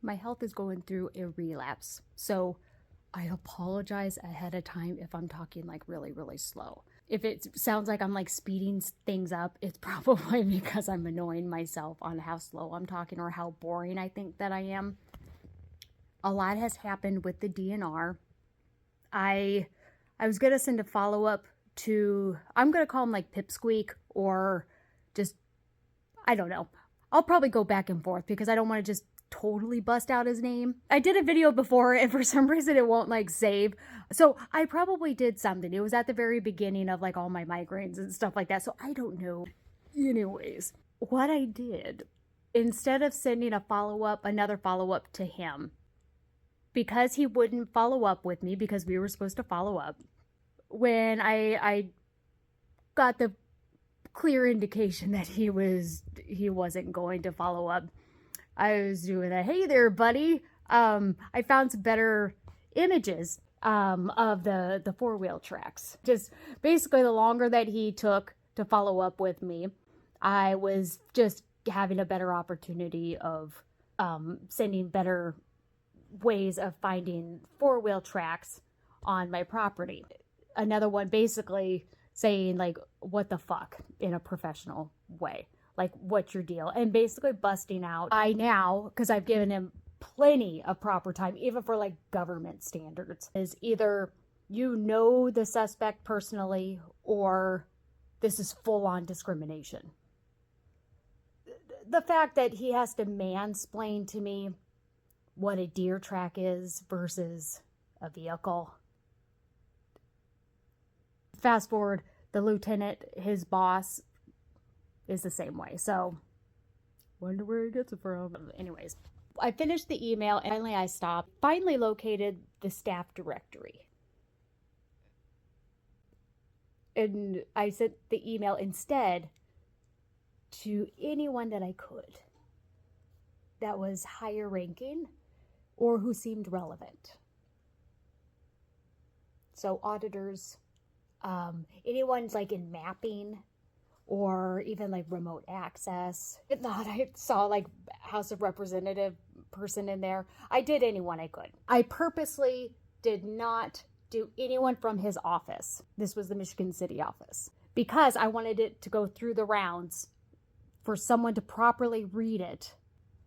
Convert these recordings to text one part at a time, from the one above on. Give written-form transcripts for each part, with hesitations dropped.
my health is going through a relapse. So I apologize ahead of time if I'm talking like really, really slow. If it sounds like I'm like speeding things up, it's probably because I'm annoying myself on how slow I'm talking or how boring I think that I am. A lot has happened with the DNR. I was going to send a follow-up to, I'm going to call him like Pipsqueak or just, I don't know. I'll probably go back and forth because I don't want to just totally bust out his name. I did a video before and for some reason it won't like save. So I probably did something. It was at the very beginning of like all my migraines and stuff like that. So I don't know. Anyways, what I did, instead of sending another follow-up to him, because he wouldn't follow up with me because we were supposed to follow up, when I got the clear indication that he wasn't going to follow up, I was doing a, hey there, buddy. I found some better images of the four-wheel tracks. Just basically the longer that he took to follow up with me, I was just having a better opportunity of sending better ways of finding four-wheel tracks on my property. Another one basically saying like, what the fuck, in a professional way. Like, what's your deal? And basically busting out. I now, because I've given him plenty of proper time, even for like government standards, is either you know the suspect personally or this is full-on discrimination. The fact that he has to mansplain to me what a deer track is versus a vehicle. Fast forward, the lieutenant, his boss, is the same way. So, wonder where he gets it from. Anyways, I finished the email and finally I stopped. Finally located the staff directory. And I sent the email instead to anyone that I could that was higher ranking or who seemed relevant. So auditors, anyone's like in mapping or even like remote access. I thought I saw like House of Representative person in there. I did anyone I could. I purposely did not do anyone from his office. This was the Michigan City office because I wanted it to go through the rounds for someone to properly read it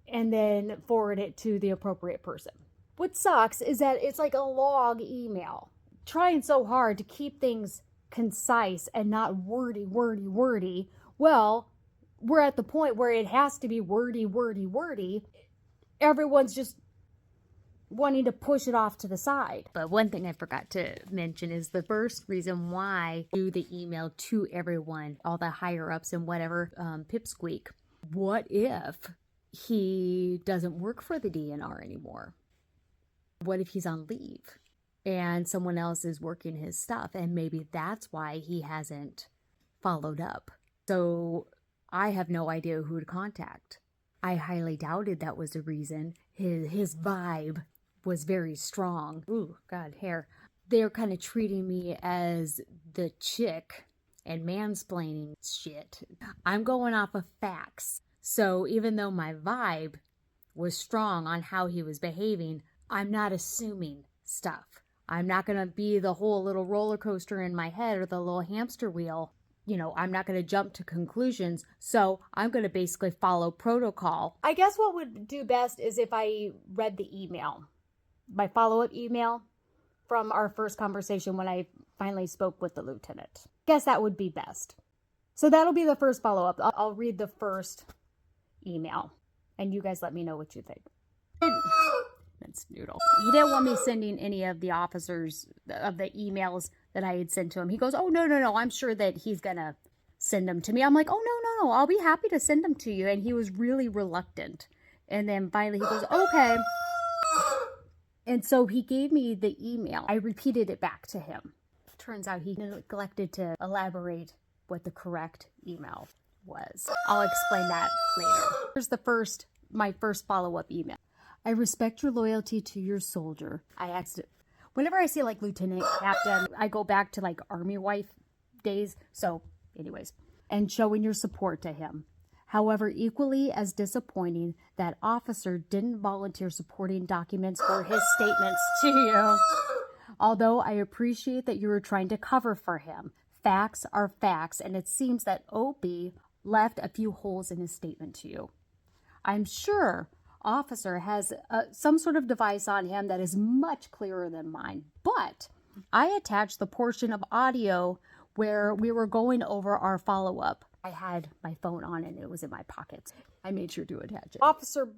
and then forward it to the appropriate person. What sucks is that it's like a log email. Trying so hard to keep things concise and not wordy. Well, we're at the point where it has to be wordy. Everyone's just wanting to push it off to the side. But one thing I forgot to mention is the first reason why I do the email to everyone, all the higher ups and whatever, Pipsqueak. What if he doesn't work for the DNR anymore? What if he's on leave and someone else is working his stuff? And maybe that's why he hasn't followed up. So I have no idea who to contact. I highly doubted that was the reason. His vibe was very strong. Ooh, God, hair. They're kind of treating me as the chick and mansplaining shit. I'm going off of facts. So even though my vibe was strong on how he was behaving, I'm not assuming stuff. I'm not going to be the whole little roller coaster in my head or the little hamster wheel. You know, I'm not going to jump to conclusions. So I'm going to basically follow protocol. I guess what would do best is if I read the email, my follow-up email from our first conversation when I finally spoke with the lieutenant. Guess that would be best. So that'll be the first follow-up. I'll read the first email and you guys let me know what you think. That's Noodle. He didn't want me sending any of the officers of the emails that I had sent to him. He goes, oh, no. I'm sure that he's going to send them to me. I'm like, oh, no. I'll be happy to send them to you. And he was really reluctant. And then finally he goes, okay. And so he gave me the email. I repeated it back to him. Turns out he neglected to elaborate what the correct email was. I'll explain that later. Here's my first follow-up email. I respect your loyalty to your soldier. I asked it. Whenever I see like lieutenant, captain, I go back to like army wife days. So anyways, and showing your support to him. However, equally as disappointing, that officer didn't volunteer supporting documents for his statements to you. Although I appreciate that you were trying to cover for him, facts are facts, and it seems that OB left a few holes in his statement to you. I'm sure officer has some sort of device on him that is much clearer than mine, but I attached the portion of audio where we were going over our follow-up. I had my phone on and it was in my pocket. I made sure to attach it. Officer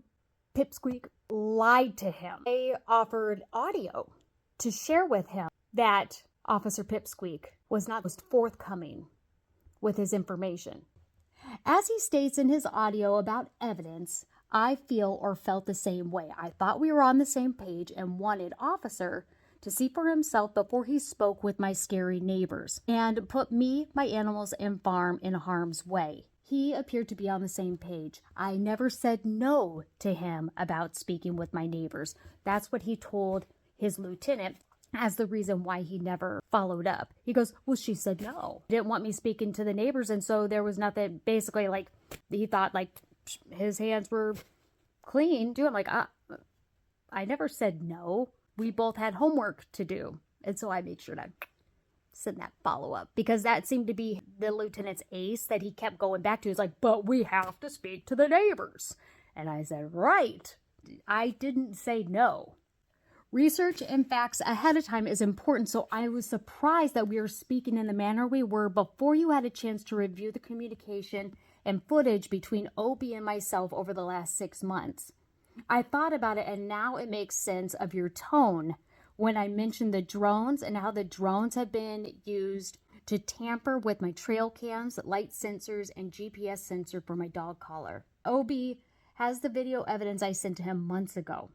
Pipsqueak lied to him. They offered audio to share with him that Officer Pipsqueak was not forthcoming with his information. As he states in his audio about evidence, I feel or felt the same way. I thought we were on the same page and wanted officer to see for himself before he spoke with my scary neighbors and put me, my animals, and farm in harm's way. He appeared to be on the same page. I never said no to him about speaking with my neighbors. That's what he told his lieutenant as the reason why he never followed up. He goes, well, she said no. Didn't want me speaking to the neighbors, and so there was nothing, basically, like, he thought, like, his hands were clean. I'm like, I never said no. We both had homework to do. And so I made sure to send that follow-up because that seemed to be the lieutenant's ace that he kept going back to. He's like, but we have to speak to the neighbors. And I said, right. I didn't say no. Research and facts ahead of time is important, so I was surprised that we were speaking in the manner we were before you had a chance to review the communication and footage between OB and myself over the last 6 months. I thought about it, and now it makes sense of your tone when I mentioned the drones and how the drones have been used to tamper with my trail cams, light sensors, and GPS sensor for my dog collar. OB has the video evidence I sent to him months ago.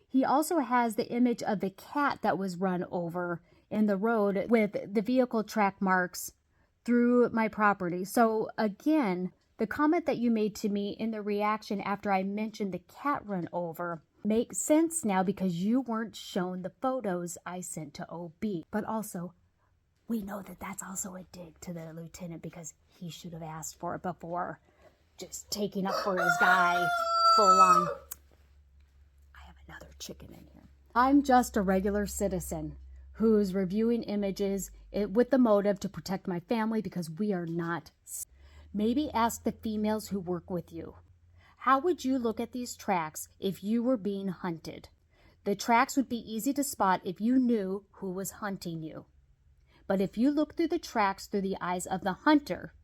He also has the image of the cat that was run over in the road with the vehicle track marks through my property. So again, the comment that you made to me in the reaction after I mentioned the cat run over makes sense now because you weren't shown the photos I sent to OB. But also, we know that that's also a dig to the lieutenant because he should have asked for it before just taking up for his guy full on. I have another chicken in here. I'm just a regular citizen who's reviewing images with the motive to protect my family because we are not. Maybe ask the females who work with you. How would you look at these tracks if you were being hunted? The tracks would be easy to spot if you knew who was hunting you. But if you look through the tracks through the eyes of the hunter,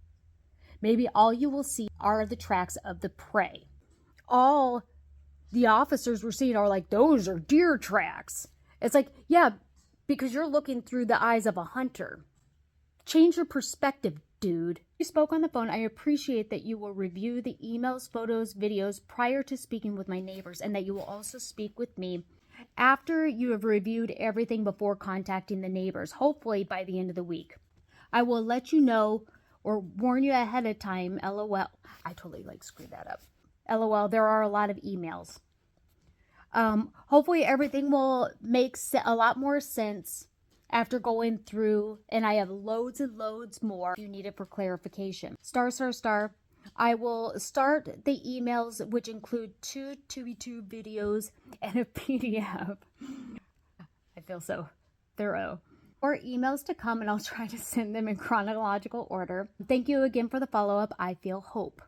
maybe all you will see are the tracks of the prey. All the officers were seeing are like, those are deer tracks. It's like, yeah, because you're looking through the eyes of a hunter. Change your perspective, dude. You spoke on the phone. I appreciate that you will review the emails, photos, videos prior to speaking with my neighbors, and that you will also speak with me after you have reviewed everything before contacting the neighbors, hopefully by the end of the week. I will let you know or warn you ahead of time, LOL. I totally screwed that up. LOL, there are a lot of emails. Hopefully everything will make a lot more sense after going through, and I have loads and loads more if you need it for clarification. Star. I will start the emails, which include 2 2x2 videos and a PDF. I feel so thorough. More emails to come, and I'll try to send them in chronological order. Thank you again for the follow-up. I feel hope.